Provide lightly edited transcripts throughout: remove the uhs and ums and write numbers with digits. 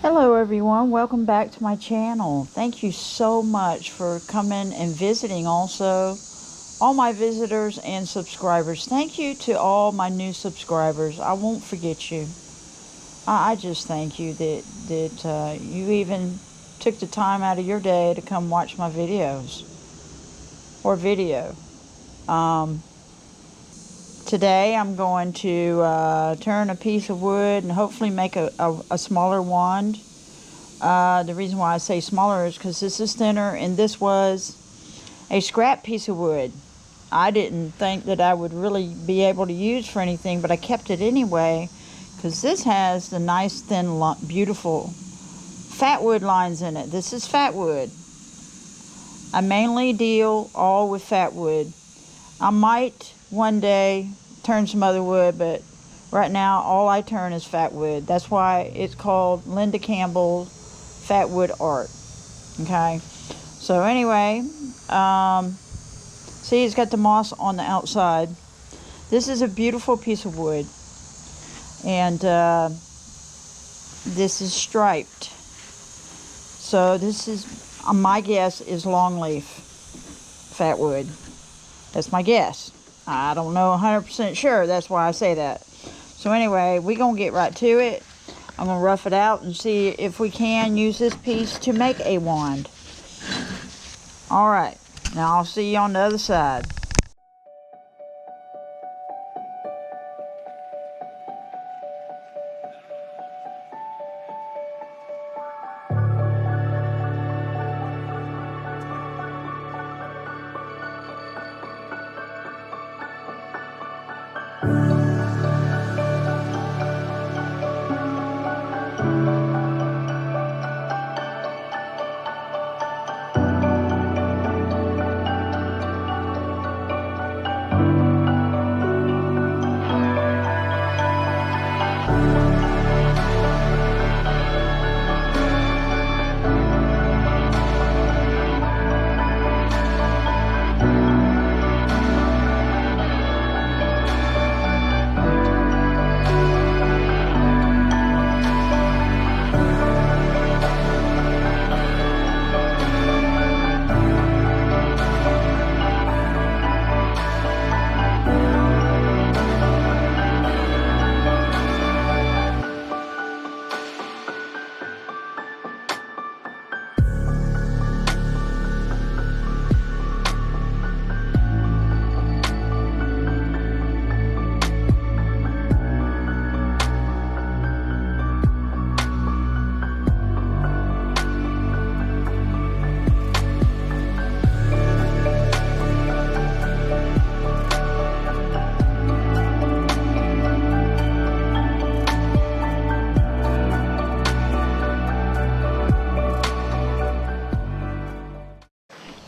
Hello everyone, welcome back to my channel. Thank you so much for coming and visiting. Also, all my visitors and subscribers. Thank you to all my new subscribers. I won't forget you. I just thank you that you even took the time out of your day to come watch my videos or video. Today I'm going to turn a piece of wood and hopefully make a smaller wand. The reason why I say smaller is because this is thinner and this was a scrap piece of wood. I didn't think that I would really be able to use for anything, but I kept it anyway because this has the nice thin beautiful Fatwood lines in it. This is Fatwood. I mainly deal all with Fatwood. I might one day turn some other wood, but right now all I turn is Fatwood. That's why it's called Linda Campbell Fatwood Art. Okay, so anyway, see, it's got the moss on the outside. This is a beautiful piece of wood, and this is striped. So this is, my guess is longleaf Fatwood. That's my guess. I don't know 100% sure. That's why I say that. So anyway, we're going to get right to it. I'm going to rough it out and see if we can use this piece to make a wand. Alright, now I'll see you on the other side.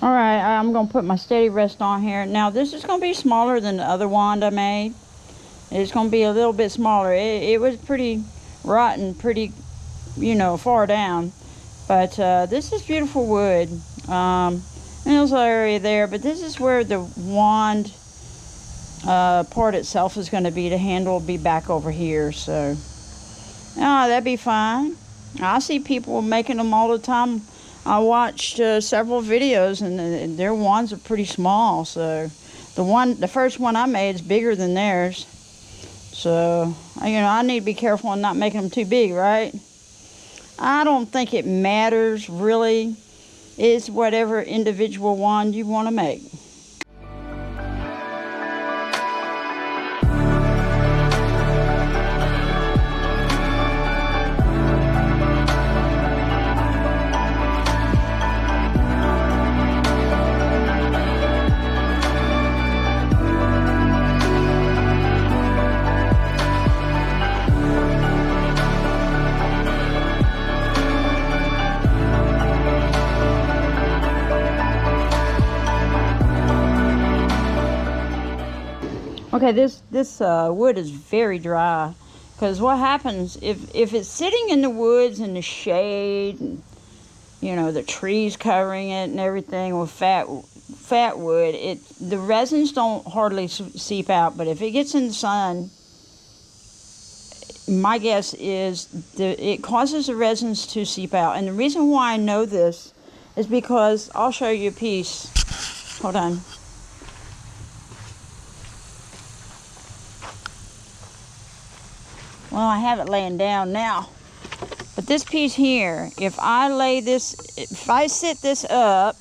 Alright, I'm going to put my steady rest on here. Now this is going to be smaller than the other wand I made. It's going to be a little bit smaller. It was pretty rotten, pretty, you know, far down. But this is beautiful wood. And there's an area there, but this is where the wand part itself is going to be. The handle will be back over here, so that'd be fine. I see people making them all the time. I watched several videos, and their wands are pretty small. So the first one I made is bigger than theirs. So you know, I need to be careful and not making them too big, right? I don't think it matters really. It's whatever individual wand you want to make. Okay, this wood is very dry, because what happens if it's sitting in the woods in the shade, and you know, the trees covering it and everything with fat wood, the resins don't hardly seep out. But if it gets in the sun, my guess is it causes the resins to seep out. And the reason why I know this is because I'll show you a piece. Hold on. Well, I have it laying down now. But this piece here, if I sit this up,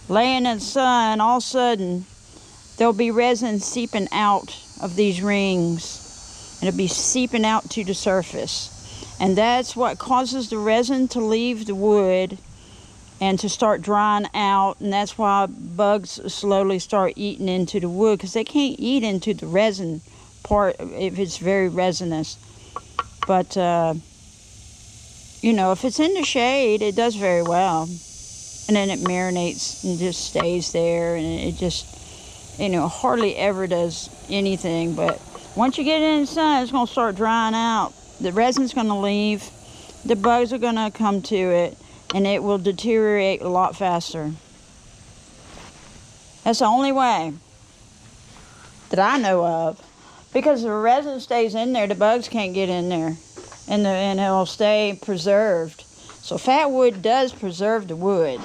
laying in the sun, all of a sudden, there'll be resin seeping out of these rings. And it'll be seeping out to the surface. And that's what causes the resin to leave the wood and to start drying out. And that's why bugs slowly start eating into the wood, because they can't eat into the resin part if it's very resinous. But, you know, if it's in the shade, it does very well. And then it marinates and just stays there. And it just, you know, hardly ever does anything. But once you get it in the sun, it's going to start drying out. The resin's going to leave. The bugs are going to come to it. And it will deteriorate a lot faster. That's the only way that I know of. Because the resin stays in there, the bugs can't get in there. And it'll stay preserved. So Fatwood does preserve the wood.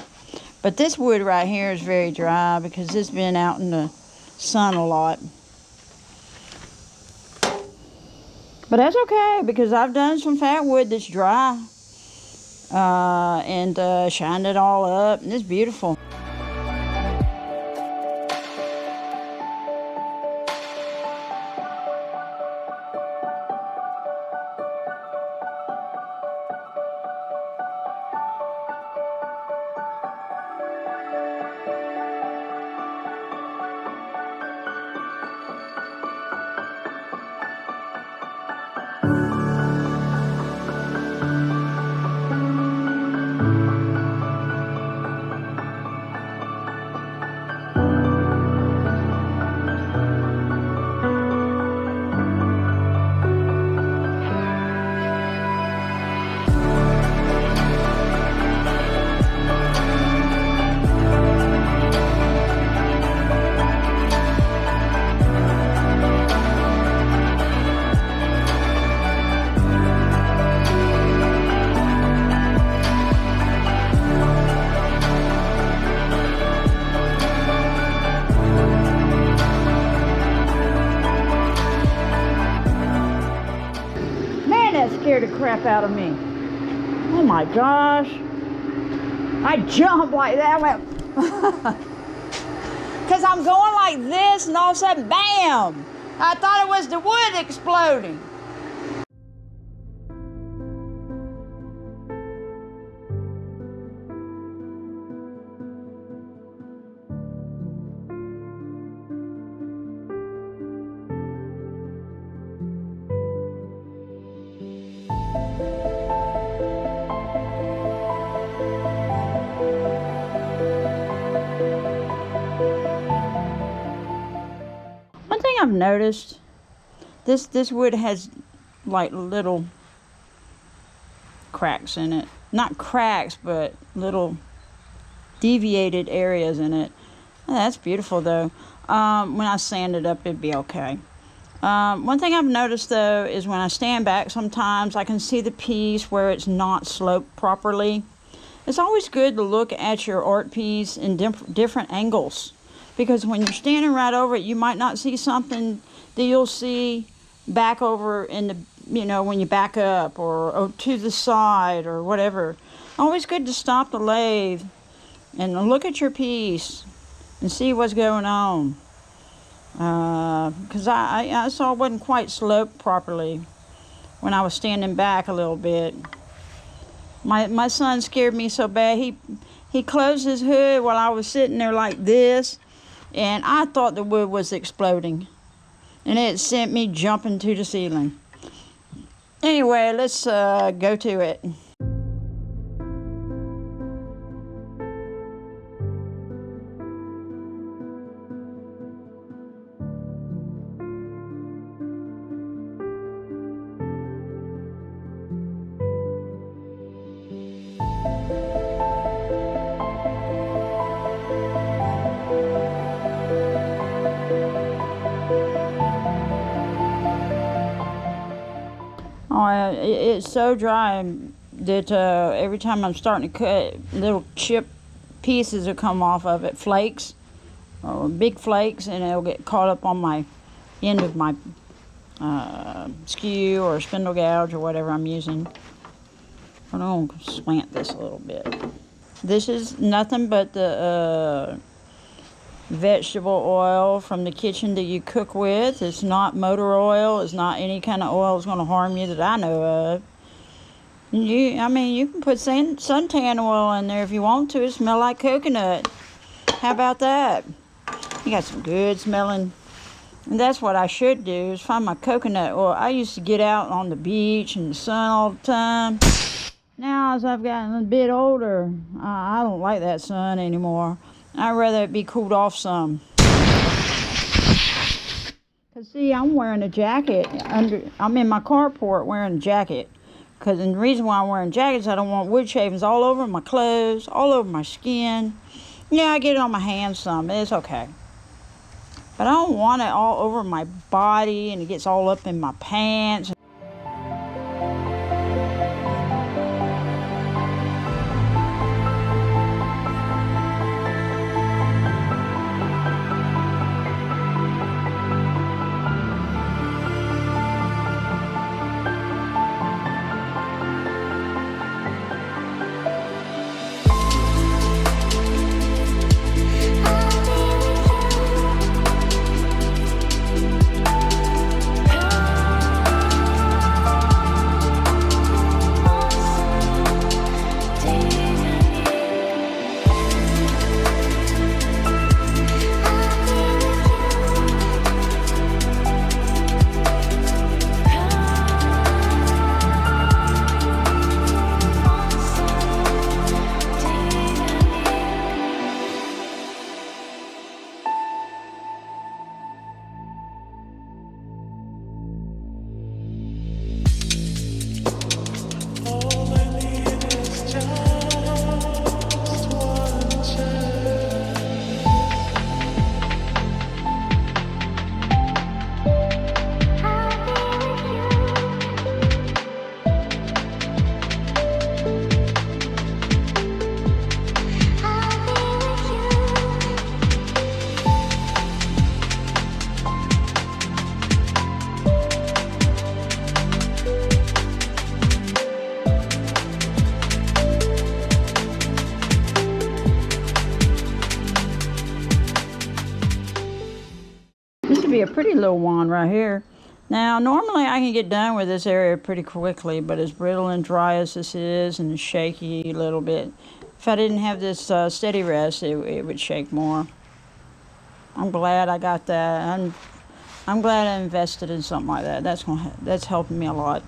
But this wood right here is very dry because it's been out in the sun a lot. But that's okay, because I've done some Fatwood that's dry. And shined it all up, and it's beautiful. Scared the crap out of me. Oh my gosh. I jumped like that. Because I'm going like this, and all of a sudden, bam! I thought it was the wood exploding. One thing I've noticed, this wood has like little cracks in it. Not cracks, but little deviated areas in it. Oh, that's beautiful though. When I sand it up, it'd be okay. One thing I've noticed though is when I stand back, sometimes I can see the piece where it's not sloped properly. It's always good to look at your art piece in different angles. Because when you're standing right over it, you might not see something that you'll see back over in the, you know, when you back up or to the side or whatever. Always good to stop the lathe and look at your piece and see what's going on. Because I saw it wasn't quite sloped properly when I was standing back a little bit. My son scared me so bad. He closed his hood while I was sitting there like this. And I thought the wood was exploding. And it sent me jumping to the ceiling. Anyway, let's go to it. it's so dry that every time I'm starting to cut, little chip pieces will come off of it, flakes, or big flakes, and it'll get caught up on my end of my skew or spindle gouge or whatever I'm using. I'm going to slant this a little bit. This is nothing but the vegetable oil from the kitchen that you cook with. It's not motor oil. It's not any kind of oil that's going to harm you that I know of. I mean, you can put suntan oil in there if you want to. It smells like coconut. How about that? You got some good smelling. And that's what I should do, is find my coconut oil. I used to get out on the beach in the sun all the time. Now, as I've gotten a bit older, I don't like that sun anymore. I'd rather it be cooled off some. Cause see, I'm wearing a jacket I'm in my carport wearing a jacket. Cause the reason why I'm wearing jackets, I don't want wood shavings all over my clothes, all over my skin. Yeah, I get it on my hands some, but it's okay. But I don't want it all over my body and it gets all up in my pants. A pretty little wand right here. Now normally I can get done with this area pretty quickly, but as brittle and dry as this is and shaky a little bit, if I didn't have this steady rest, it would shake more. I'm glad I got that. I'm glad I invested in something like that. That's helping me a lot.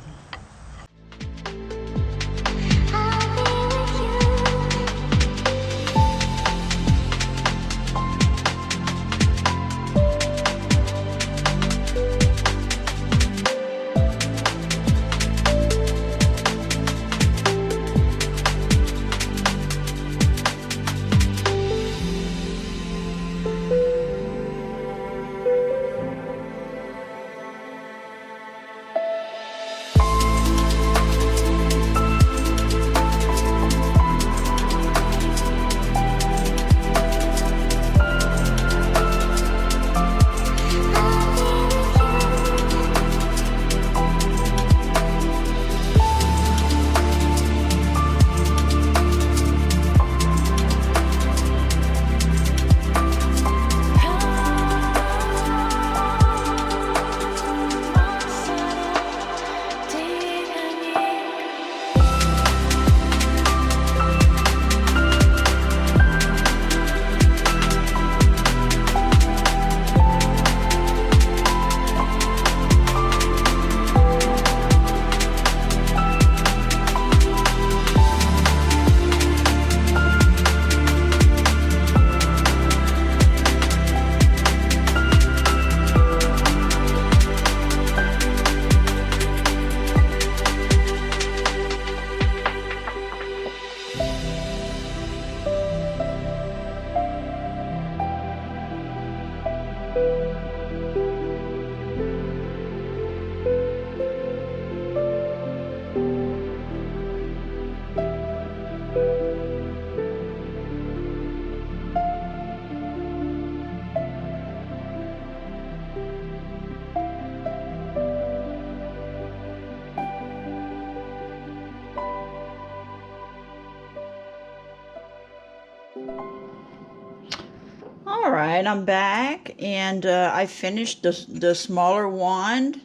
Alright, I'm back, and I finished the smaller wand.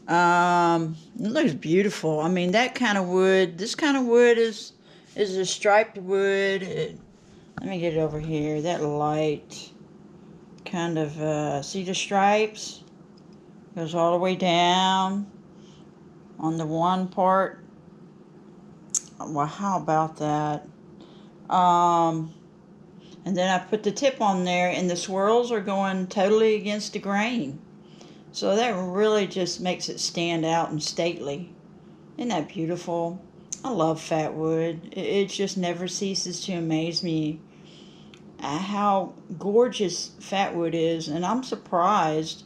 It looks beautiful. I mean, that kind of wood, this kind of wood is a striped wood. Let me get it over here. That light kind of, see the stripes? Goes all the way down on the one part. Well, how about that? And then I put the tip on there, and the swirls are going totally against the grain. So that really just makes it stand out and stately. Isn't that beautiful? I love Fatwood. It just never ceases to amaze me how gorgeous Fatwood is. And I'm surprised,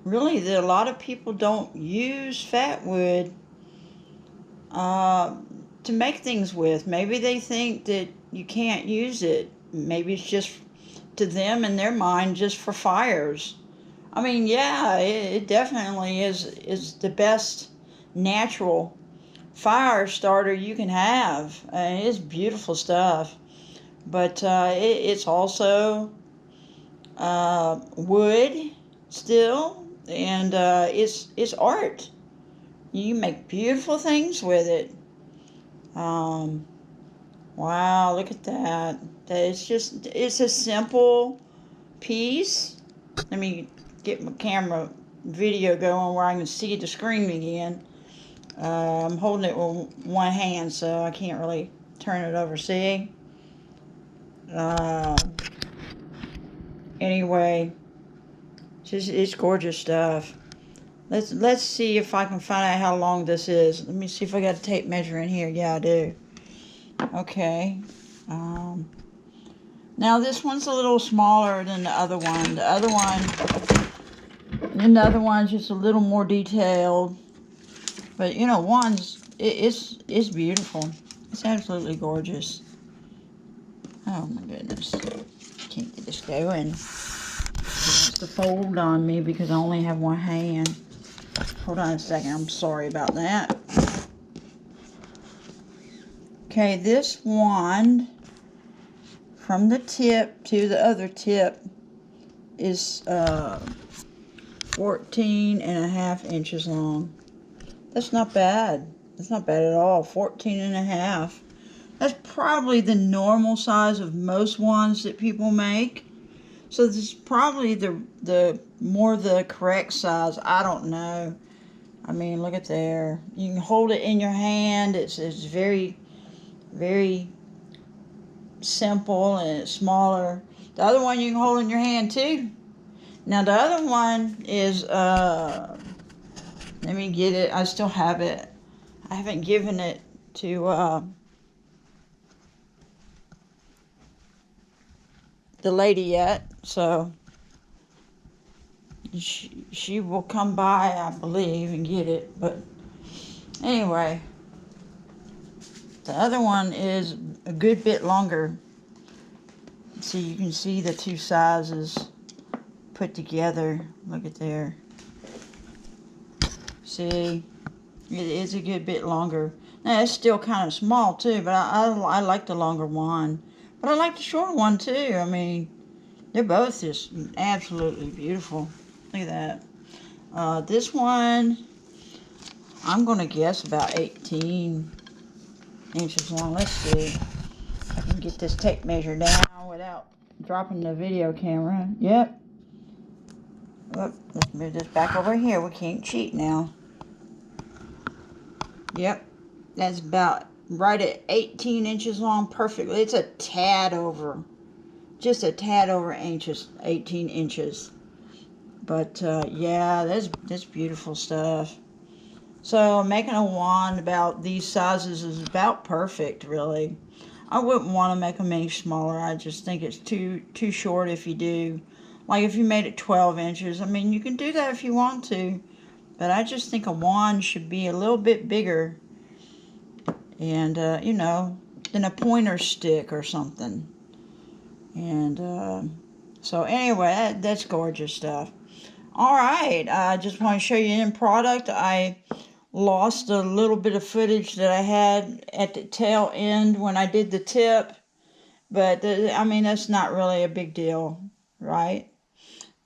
really, that a lot of people don't use Fatwood to make things with. Maybe they think that you can't use it. Maybe it's just, to them, in their mind, just for fires. I mean, yeah, it definitely is the best natural fire starter you can have. It's beautiful stuff. But it's also wood still, and it's art. You make beautiful things with it. Wow, look at that. It's a simple piece. Let me get my camera video going where I can see the screen again. I'm holding it with one hand, so I can't really turn it over. See? Anyway, it's gorgeous stuff. Let's see if I can find out how long this is. Let me see if I got a tape measure in here. Yeah, I do. Okay. Now this one's a little smaller than the other one. The other one's just a little more detailed. But you know, it's beautiful. It's absolutely gorgeous. Oh my goodness. Can't get this going. It wants to fold on me because I only have one hand. Hold on a second. I'm sorry about that. Okay, this wand, from the tip to the other tip, is 14.5 inches long. That's not bad. That's not bad at all. 14.5. That's probably the normal size of most wands that people make. So this is probably the more the correct size. I don't know. I mean, look at there. You can hold it in your hand. It's very, very simple, and it's smaller. The other one you can hold in your hand too. Now the other one is let me get it. I still have it. I haven't given it to the lady yet, so she will come by, I believe, and get it. But anyway, the other one is a good bit longer. See, you can see the two sizes put together. Look at there. See, it is a good bit longer. Now, it's still kind of small too, but I like the longer one. But I like the short one too. I mean, they're both just absolutely beautiful. Look at that. This one, I'm going to guess about 18 inches long. Let's see if I can get this tape measure down without dropping the video camera. Yep. Oh, let's move this back over here. We can't cheat now. Yep. That's about right at 18 inches long. Perfectly. It's a tad over. Just a tad over 18 inches. But yeah, that's beautiful stuff. So making a wand about these sizes is about perfect, really. I wouldn't want to make them any smaller. I just think it's too short if you do. Like if you made it 12 inches, I mean, you can do that if you want to. But I just think a wand should be a little bit bigger. And, you know, than a pointer stick or something. And so anyway, that's gorgeous stuff. All right, I just want to show you in product. I lost a little bit of footage that I had at the tail end when I did the tip, but I mean, that's not really a big deal. right?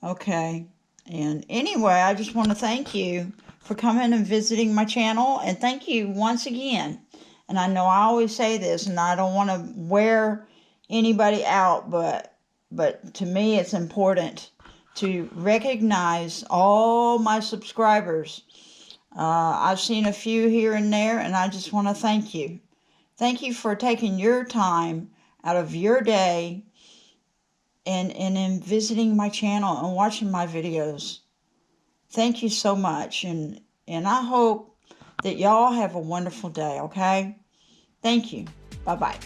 Okay. And anyway, I just want to thank you for coming and visiting my channel. And thank you once again. And I know I always say this, and I don't want to wear anybody out, but to me it's important to recognize all my subscribers. I've seen a few here and there, and I just want to thank you. Thank you for taking your time out of your day and in visiting my channel and watching my videos. Thank you so much, and I hope that y'all have a wonderful day, okay? Thank you. Bye-bye.